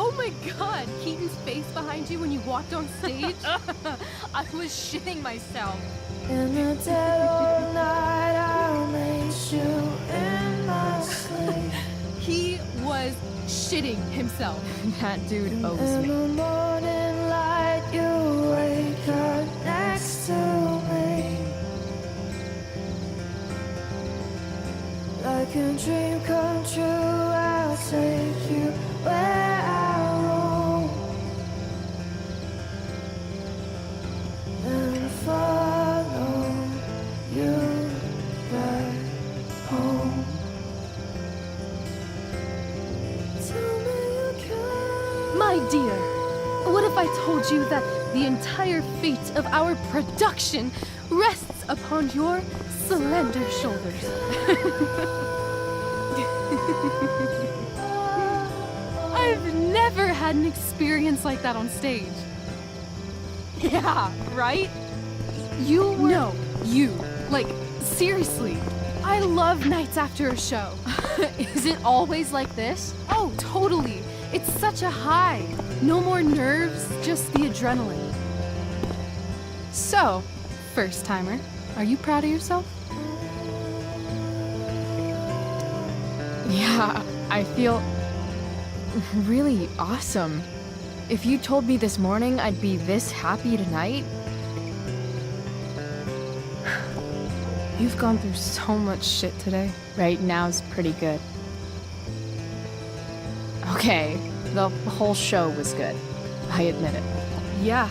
Oh my god, Keaton's face behind you when you walked on stage? I was shitting myself. In the dead of night, I'll make you in my sleep. He was shitting himself. That dude owes In me. the morning light, you wake up next to me. Like a dream come true, I'll take you where I roam and follow you back home. Tell me you care. My dear, what if I told you that the entire fate of our production rests upon your slender shoulders? I've never had an experience like that on stage. Yeah, right? You were... No, you. Like, seriously. I love nights after a show. Is it always like this? Oh, totally. It's such a high. No more nerves, just the adrenaline. So, first timer, are you proud of yourself? Yeah, I feel really awesome. If you told me this morning I'd be this happy tonight... You've gone through so much shit today. Right now's pretty good. Okay, the whole show was good. I admit it. Yeah.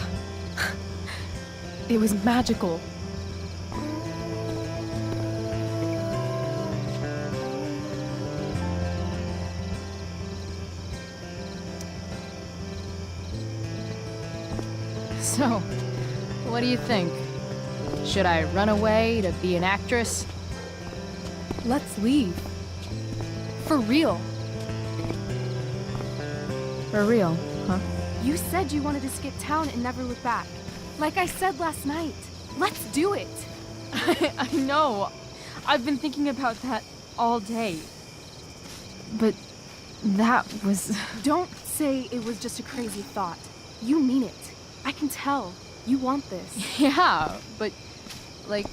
It was magical. So, what do you think? Should I run away to be an actress? Let's leave. For real. For real, huh? You said you wanted to skip town and never look back. Like I said last night. Let's do it. I know. I've been thinking about that all day. But that was... Don't say it was just a crazy thought. You mean it. I can tell. You want this. Yeah, but, like,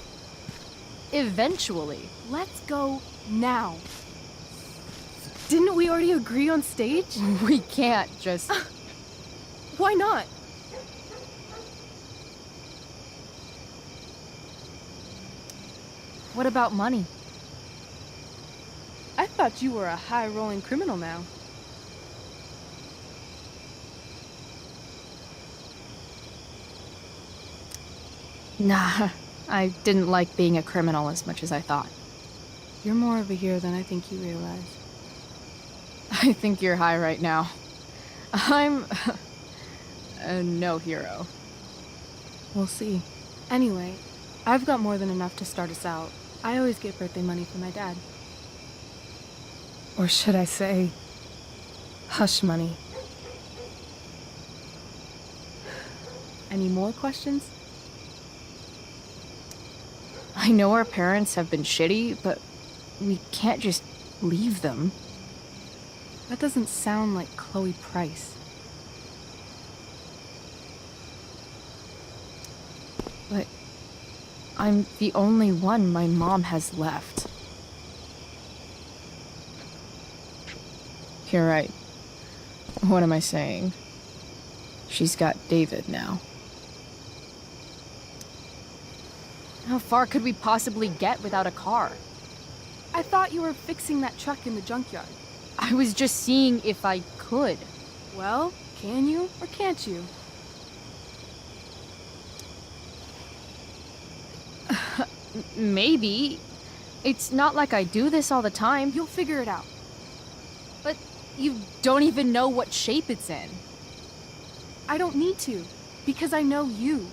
eventually. Let's go now. Didn't we already agree on stage? We can't just... Why not? What about money? I thought you were a high-rolling criminal now. Nah, I didn't like being a criminal as much as I thought. You're more of a hero than I think you realize. I think you're high right now. I'm... no hero. We'll see. Anyway, I've got more than enough to start us out. I always get birthday money from my dad. Or should I say, hush money. Any more questions? I know our parents have been shitty, but we can't just leave them. That doesn't sound like Chloe Price. But I'm the only one my mom has left. You're right. What am I saying? She's got David now. How far could we possibly get without a car? I thought you were fixing that truck in the junkyard. I was just seeing if I could. Well, can you or can't you? Maybe. It's not like I do this all the time. You'll figure it out. But you don't even know what shape it's in. I don't need to, because I know you,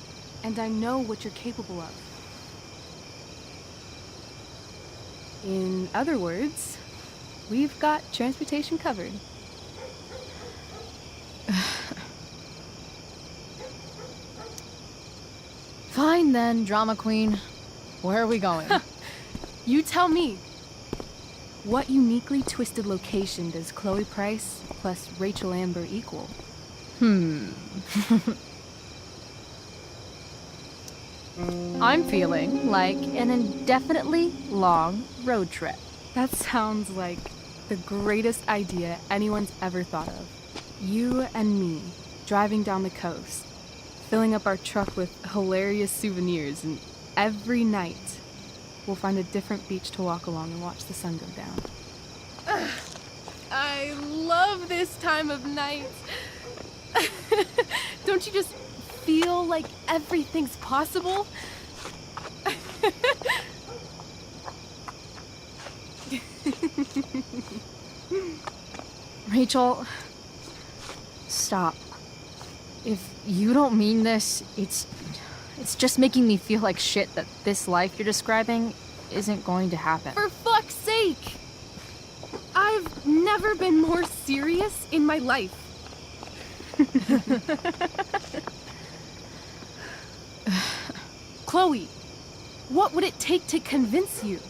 and I know what you're capable of. In other words, we've got transportation covered. Fine then, drama queen. Where are we going? You tell me. What uniquely twisted location does Chloe Price plus Rachel Amber equal? I'm feeling like an indefinitely long road trip. That sounds like the greatest idea anyone's ever thought of. You and me, driving down the coast, filling up our truck with hilarious souvenirs, and every night we'll find a different beach to walk along and watch the sun go down. I love this time of night. Don't you just feel like everything's possible? Rachel, stop. If you don't mean this, it's just making me feel like shit that this life you're describing isn't going to happen. For fuck's sake! I've never been more serious in my life. Chloe, what would it take to convince you?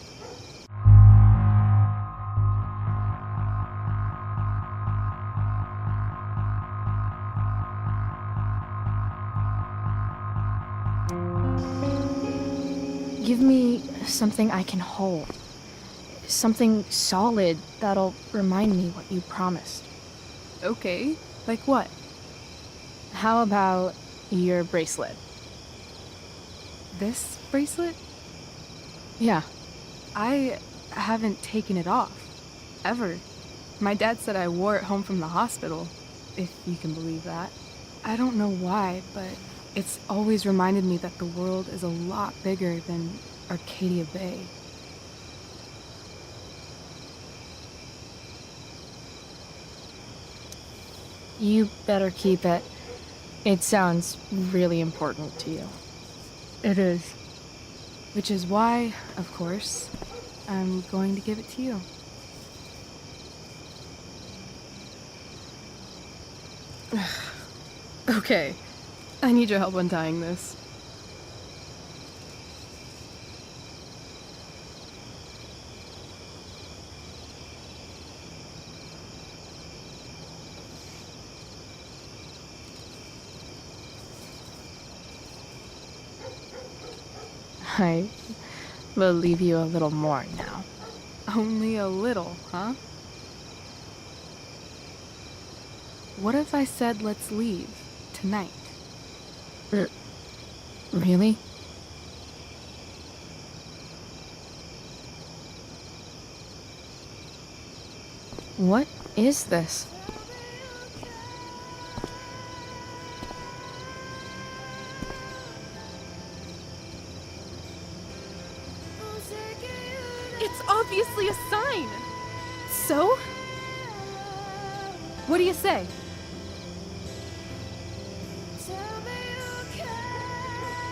Give me something I can hold. Something solid that'll remind me what you promised. Okay, like what? How about your bracelet? This bracelet? Yeah. I haven't taken it off. Ever. My dad said I wore it home from the hospital, if you can believe that. I don't know why, but it's always reminded me that the world is a lot bigger than Arcadia Bay. You better keep it. It sounds really important to you. It is. Which is why, of course, I'm going to give it to you. Okay, I need your help untying this. I will leave you a little more now. Only a little, huh? What if I said let's leave tonight? Really? What is this? It's obviously a sign! So? What do you say?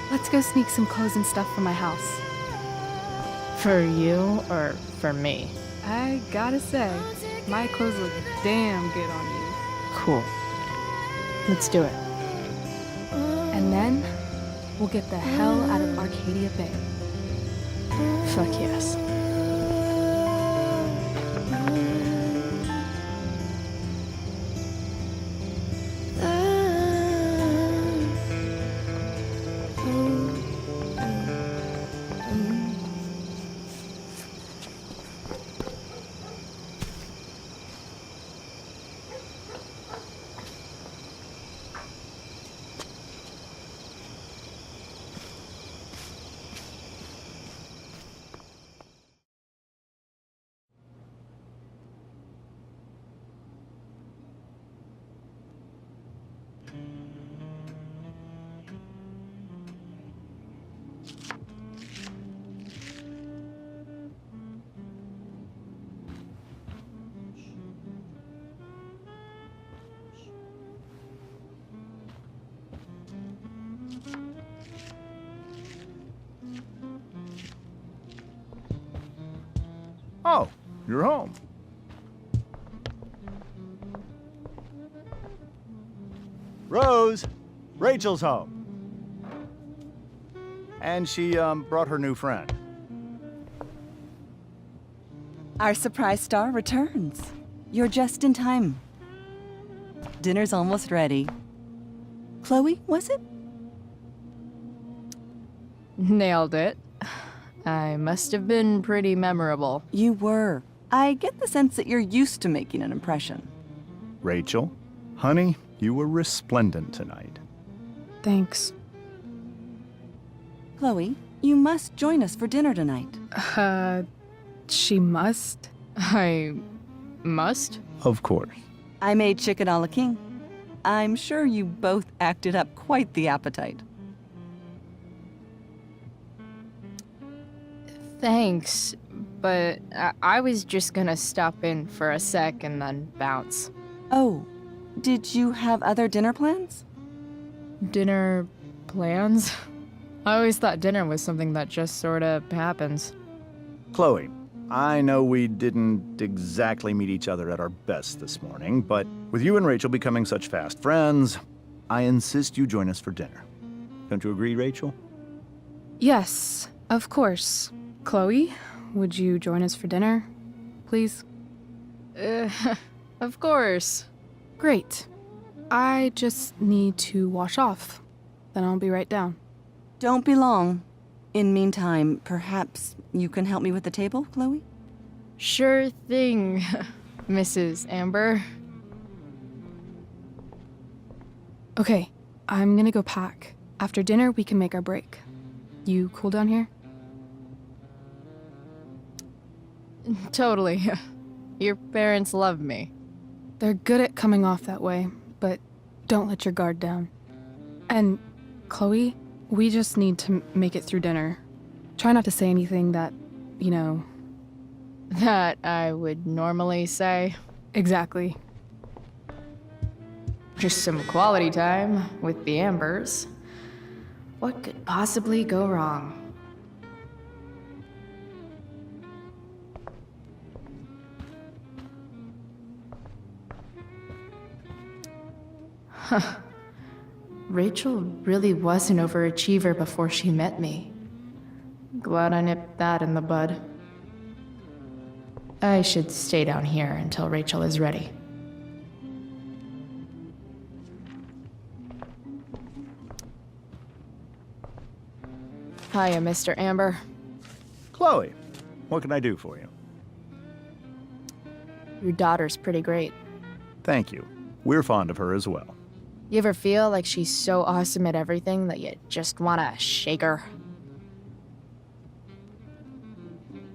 Let's go sneak some clothes and stuff from my house. For you or for me? I gotta say, my clothes look damn good on you. Cool. Let's do it. And then, we'll get the hell out of Arcadia Bay. Fuck yes. Oh, you're home. Rose, Rachel's home. And she, brought her new friend. Our surprise star returns. You're just in time. Dinner's almost ready. Chloe, was it? Nailed it. I must have been pretty memorable. You were. I get the sense that you're used to making an impression. Rachel, honey, you were resplendent tonight. Thanks. Chloe, you must join us for dinner tonight. She must? I must? Of course. I made chicken a la king. I'm sure you both acted up quite the appetite. Thanks, but I was just gonna stop in for a sec and then bounce. Oh, did you have other dinner plans? Dinner plans? I always thought dinner was something that just sorta happens. Chloe, I know we didn't exactly meet each other at our best this morning, but with you and Rachel becoming such fast friends, I insist you join us for dinner. Don't you agree, Rachel? Yes, of course. Chloe, would you join us for dinner, please? Of course. Great. I just need to wash off. Then I'll be right down. Don't be long. In meantime, perhaps you can help me with the table, Chloe? Sure thing, Mrs. Amber. Okay, I'm gonna go pack. After dinner, we can make our break. You cool down here? Totally. Your parents love me. They're good at coming off that way, but don't let your guard down. And, Chloe, we just need to make it through dinner. Try not to say anything that, That I would normally say. Exactly. Just some quality time with the Ambers. What could possibly go wrong? Huh. Rachel really was an overachiever before she met me. Glad I nipped that in the bud. I should stay down here until Rachel is ready. Hiya, Mr. Amber. Chloe, what can I do for you? Your daughter's pretty great. Thank you. We're fond of her as well. You ever feel like she's so awesome at everything that you just wanna shake her?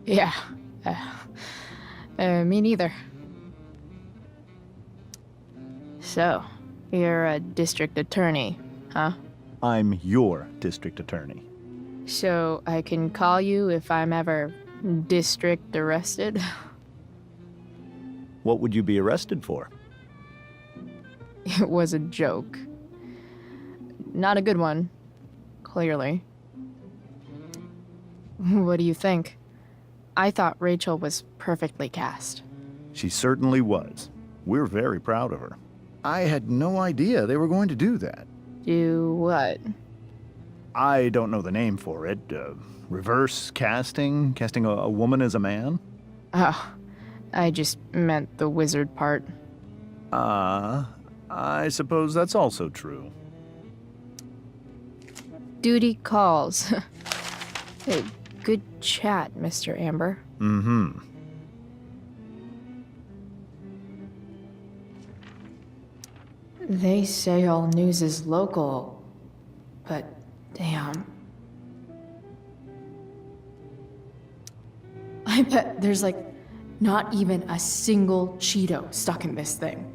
Yeah. Me neither. So, you're a district attorney, huh? I'm your district attorney. So I can call you if I'm ever district arrested? What would you be arrested for? It was a joke. Not a good one, clearly. What do you think? I thought Rachel was perfectly cast. She certainly was. We're very proud of her. I had no idea they were going to do that. Do what? I don't know the name for it. Reverse casting? Casting a woman as a man? Oh, I just meant the wizard part. I suppose that's also true. Duty calls. Hey, good chat, Mr. Amber. Mm-hmm. They say all news is local, but damn. I bet there's like not even a single Cheeto stuck in this thing.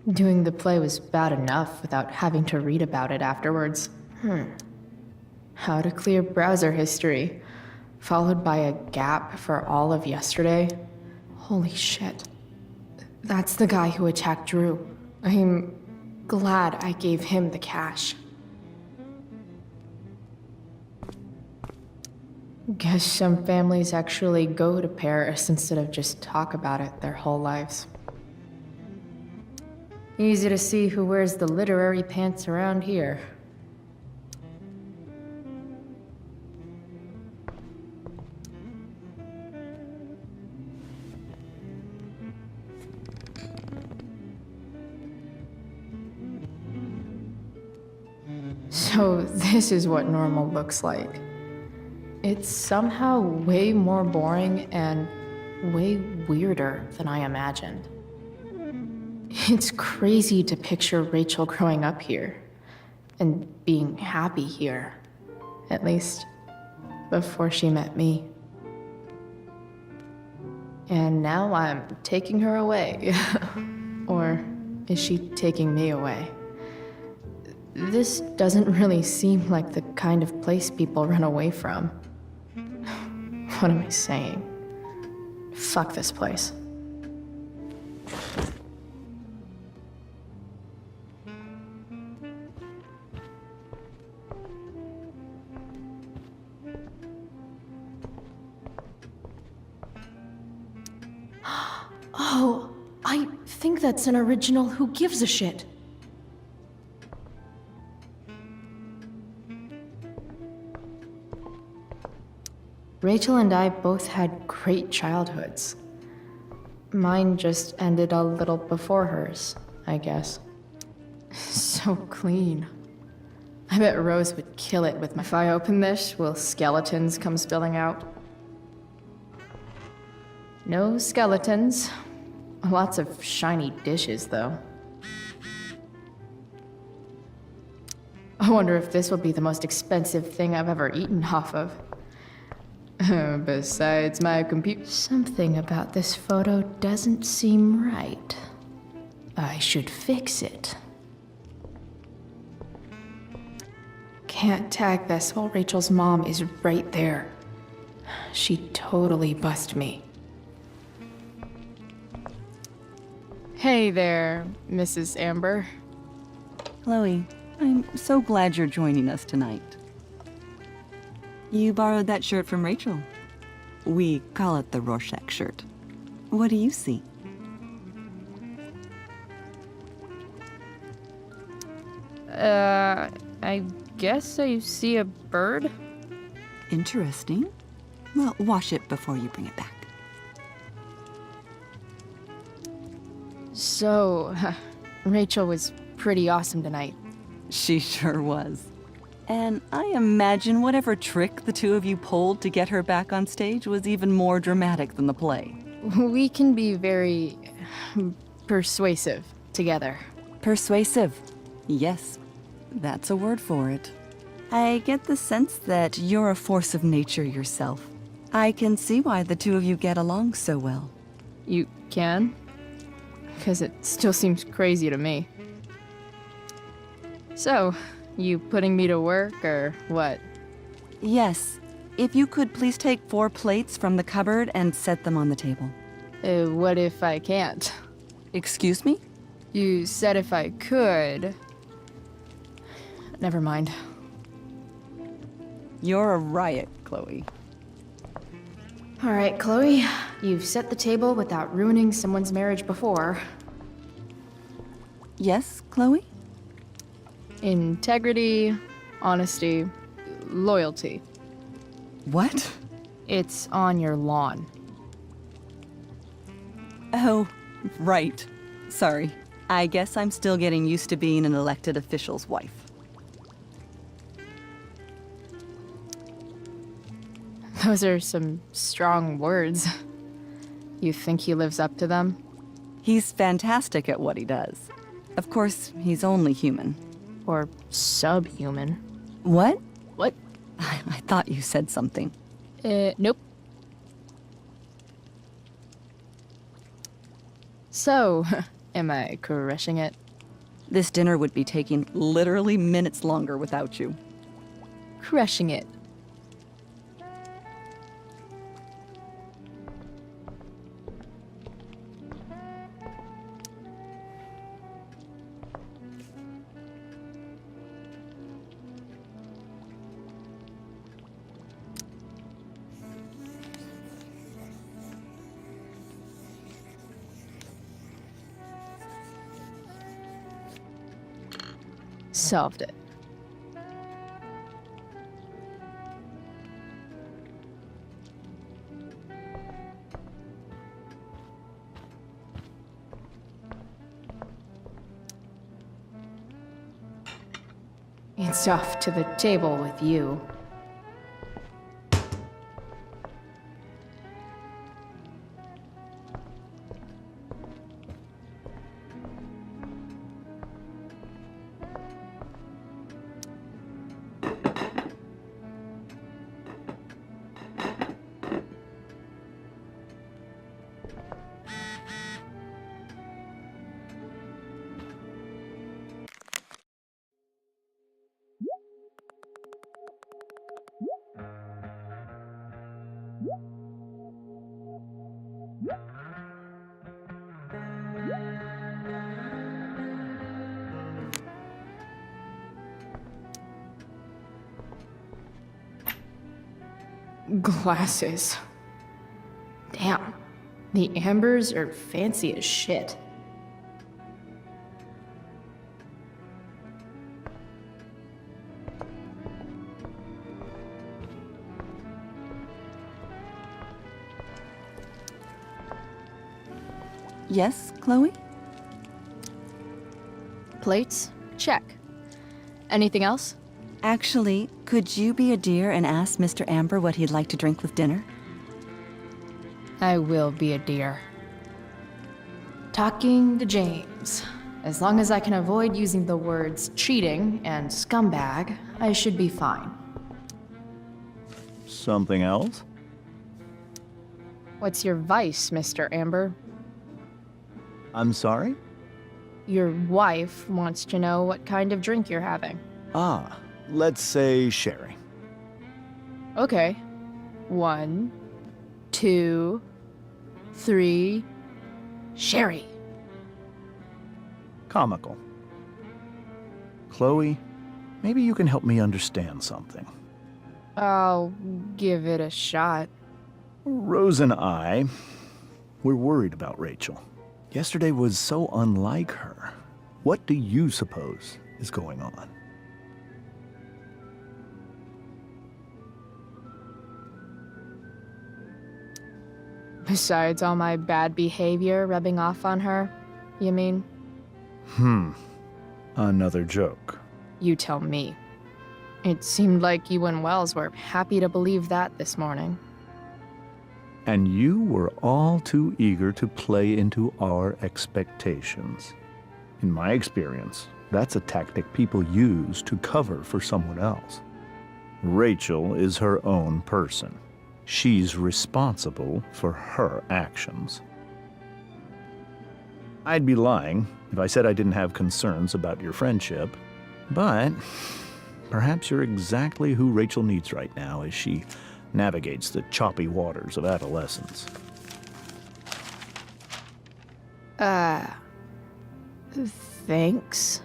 Doing the play was bad enough without having to read about it afterwards. How to clear browser history, followed by a gap for all of yesterday. Holy shit. That's the guy who attacked Drew. I'm glad I gave him the cash. Guess some families actually go to Paris instead of just talk about it their whole lives. Easy to see who wears the literary pants around here. So this is what normal looks like. It's somehow way more boring and way weirder than I imagined. It's crazy to picture Rachel growing up here and being happy here, at least before she met me. And now I'm taking her away. Or is she taking me away? This doesn't really seem like the kind of place people run away from. What am I saying? Fuck this place. Oh, I think that's an original Who Gives a Shit. Rachel and I both had great childhoods. Mine just ended a little before hers, I guess. So clean. I bet Rose would kill it with my... If I open this, will skeletons come spilling out? No skeletons. Lots of shiny dishes, though. I wonder if this will be the most expensive thing I've ever eaten off of. Besides my computer. Something about this photo doesn't seem right. I should fix it. Can't tag this while Rachel's mom is right there. She'd totally bust me. Hey there, Mrs. Amber. Chloe, I'm so glad you're joining us tonight. You borrowed that shirt from Rachel. We call it the Rorschach shirt. What do you see? I guess I see a bird? Interesting. Well, wash it before you bring it back. So, Rachel was pretty awesome tonight. She sure was. And I imagine whatever trick the two of you pulled to get her back on stage was even more dramatic than the play. We can be very persuasive together. Persuasive. Yes, that's a word for it. I get the sense that you're a force of nature yourself. I can see why the two of you get along so well. You can? Because it still seems crazy to me. So, you putting me to work, or what? Yes. If you could please take 4 plates from the cupboard and set them on the table. What if I can't? Excuse me? You said if I could. Never mind. You're a riot, Chloe. All right, Chloe. You've set the table without ruining someone's marriage before. Yes, Chloe? Integrity, honesty, loyalty. What? It's on your lawn. Oh, right. Sorry. I guess I'm still getting used to being an elected official's wife. Those are some strong words. You think he lives up to them? He's fantastic at what he does. Of course, he's only human. Or subhuman? What? What? I thought you said something. Nope. So, am I crushing it? This dinner would be taking literally minutes longer without you. Crushing it. Solved it. It's off to the table with you. Glasses. Damn. The ambers are fancy as shit. Yes, Chloe? Plates? Check. Anything else? Actually, could you be a dear and ask Mr. Amber what he'd like to drink with dinner? I will be a dear. Talking to James. As long as I can avoid using the words cheating and scumbag, I should be fine. Something else? What's your vice, Mr. Amber? I'm sorry? Your wife wants to know what kind of drink you're having. Ah, let's say sherry. Okay. 1, 2, 3. Sherry. Comical. Chloe, maybe you can help me understand something. I'll give it a shot. Rose and I, we're worried about Rachel. Yesterday was so unlike her. What do you suppose is going on? Besides all my bad behavior rubbing off on her, you mean? Another joke. You tell me. It seemed like you and Wells were happy to believe that this morning. And you were all too eager to play into our expectations. In my experience, that's a tactic people use to cover for someone else. Rachel is her own person. She's responsible for her actions. I'd be lying if I said I didn't have concerns about your friendship, but perhaps you're exactly who Rachel needs right now as she navigates the choppy waters of adolescence. Thanks.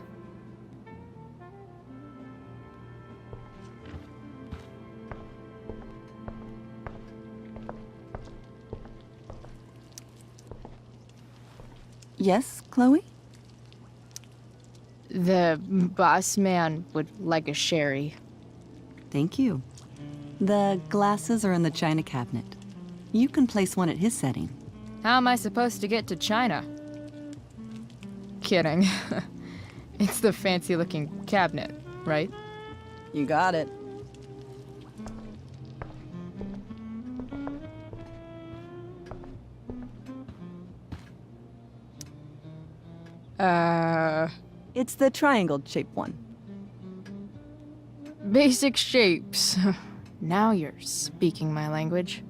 Yes, Chloe? The boss man would like a sherry. Thank you. The glasses are in the china cabinet. You can place one at his setting. How am I supposed to get to China? Kidding. It's the fancy-looking cabinet, right? You got it. It's the triangle-shaped one. Basic shapes. Now you're speaking my language.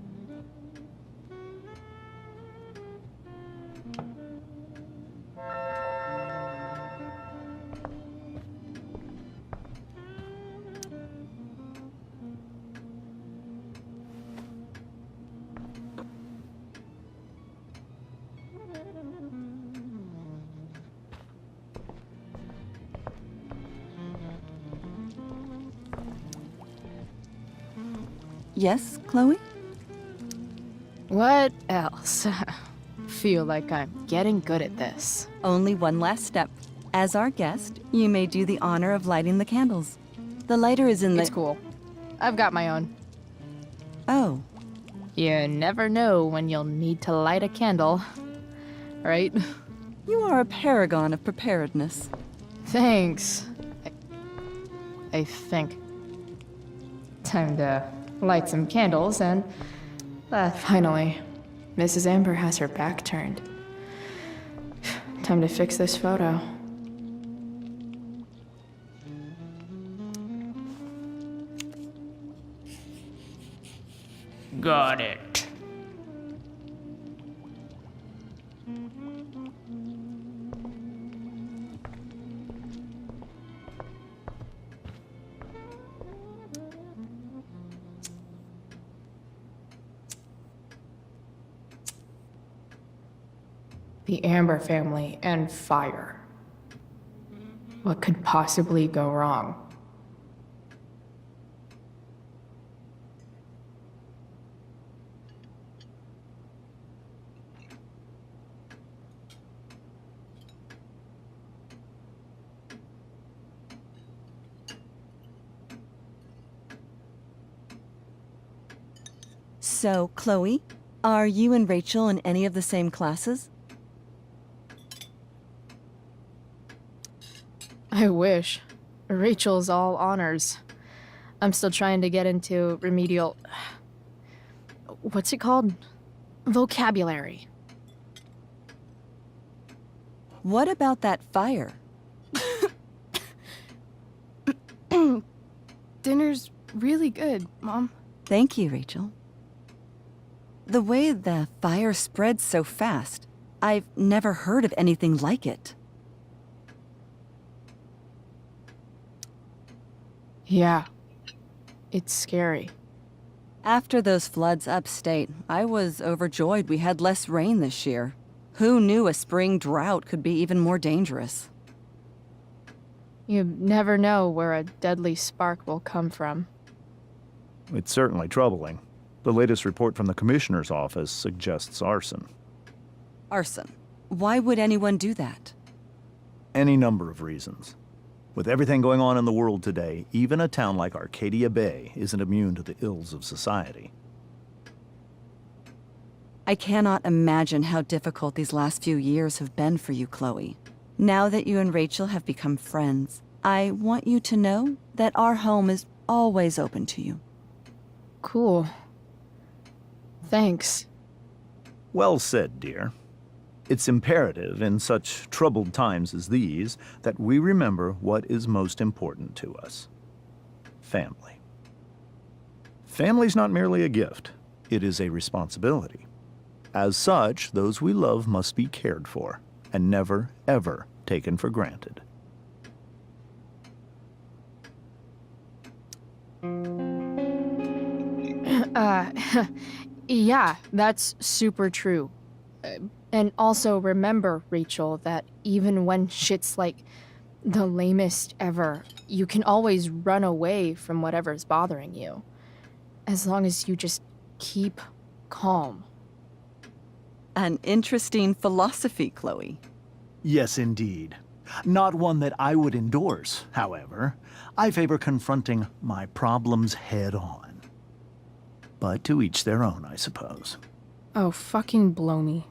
Yes, Chloe? What else? Feel like I'm getting good at this. Only one last step. As our guest, you may do the honor of lighting the candles. The lighter is in the... It's cool. I've got my own. Oh, You never know when you'll need to light a candle, right? you are a paragon of preparedness. Thanks. I think. Time to light some candles and... finally, Mrs. Amber has her back turned. Time to fix this photo. Got it. The Amber family and fire. What could possibly go wrong? So, Chloe, are you and Rachel in any of the same classes? I wish. Rachel's all honors. I'm still trying to get into remedial... What's it called? Vocabulary. What about that fire? Dinner's really good, Mom. Thank you, Rachel. The way the fire spreads so fast, I've never heard of anything like it. Yeah. It's scary. After those floods upstate, I was overjoyed we had less rain this year. Who knew a spring drought could be even more dangerous? You never know where a deadly spark will come from. It's certainly troubling. The latest report from the Commissioner's office suggests arson. Arson. Why would anyone do that? Any number of reasons. With everything going on in the world today, even a town like Arcadia Bay isn't immune to the ills of society. I cannot imagine how difficult these last few years have been for you, Chloe. Now that you and Rachel have become friends, I want you to know that our home is always open to you. Cool. Thanks. Well said, dear. It's imperative in such troubled times as these that we remember what is most important to us. Family. Family's not merely a gift, it is a responsibility. As such, those we love must be cared for and never, ever taken for granted. Yeah, that's super true. And also remember, Rachel, that even when shit's like the lamest ever, you can always run away from whatever's bothering you. As long as you just keep calm. An interesting philosophy, Chloe. Yes, indeed. Not one that I would endorse, however. I favor confronting my problems head on. But to each their own, I suppose. Oh, fucking blow me.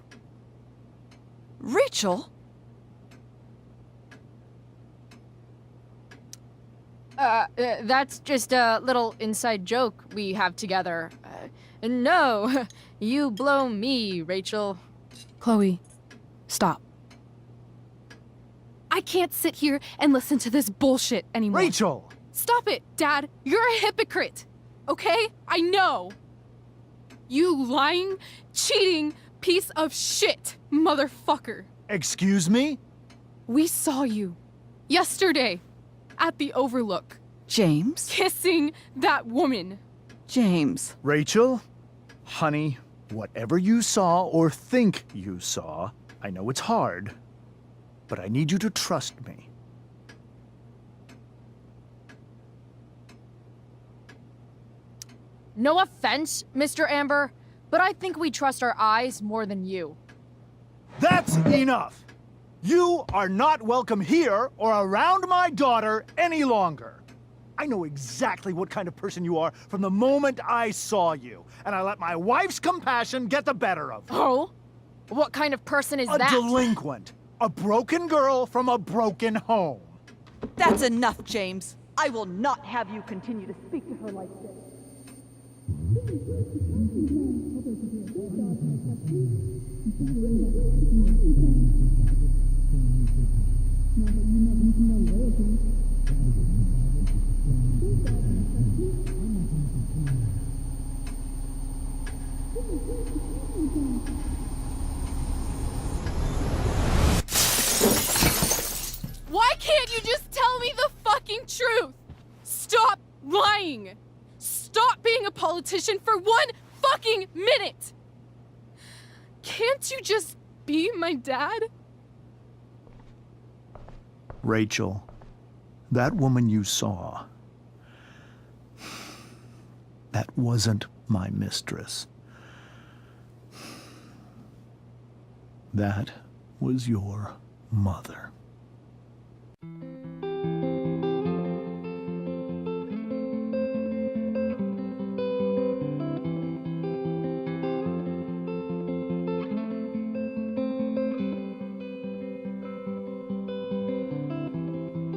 Rachel? That's just a little inside joke we have together. No, you blow me, Rachel. Chloe, stop. I can't sit here and listen to this bullshit anymore. Rachel! Stop it, Dad. You're a hypocrite. Okay? I know. You lying, cheating piece of shit, motherfucker. Excuse me? We saw you yesterday at the Overlook James? kissing that woman. James. Rachel? Honey, whatever you saw or think you saw, I know it's hard, but I need you to trust me. No offense, Mr. Amber, but I think we trust our eyes more than you. That's enough! You are not welcome here or around my daughter any longer. I know exactly what kind of person you are from the moment I saw you, and I let my wife's compassion get the better of you. Oh? What kind of person is A that? delinquent. A broken girl from a broken home. That's enough, James. I will not have you continue to speak to her like this. Why can't you just tell me the fucking truth? Stop lying! Stop being a politician for 1 fucking minute! Can't you just be my dad? Rachel, that woman you saw, that wasn't my mistress. That was your mother.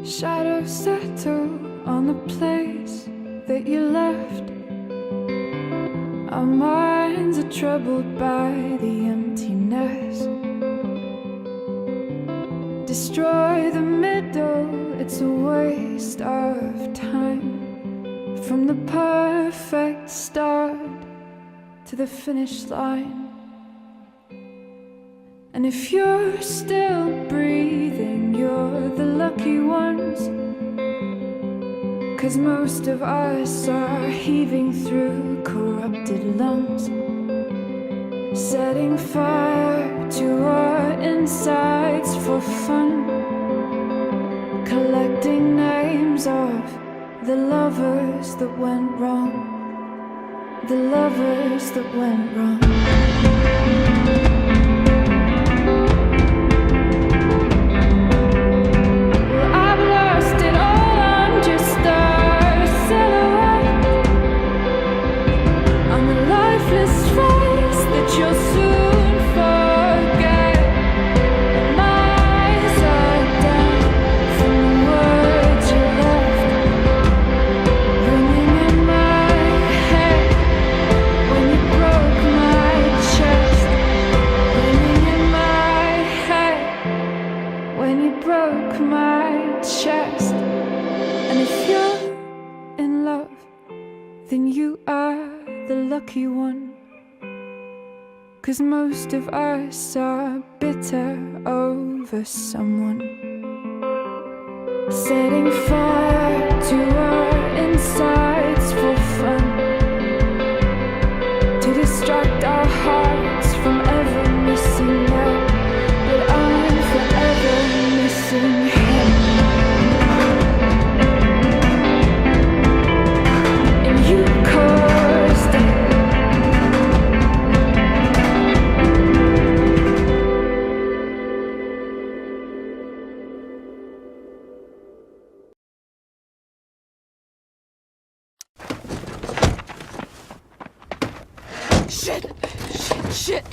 Shadows settle on the place that you left. Our minds are troubled by the emptiness. Destroy the middle, it's a waste of time. From the perfect start to the finish line. And if you're still breathing, you're the lucky ones. 'Cause most of us are heaving through corrupted lungs, setting fire to our insides for fun, collecting names of the lovers that went wrong, the lovers that went wrong. You'll soon forget. My eyes are down from the words you left, ringing in my head when you broke my chest, ringing in my head when you broke my chest. And if you're in love, then you are the lucky one. 'Cause most of us are bitter over someone, setting fire to our insides for fun, to distract our hearts from ever missing out. But I'm forever missing him. And you caused it. Shit!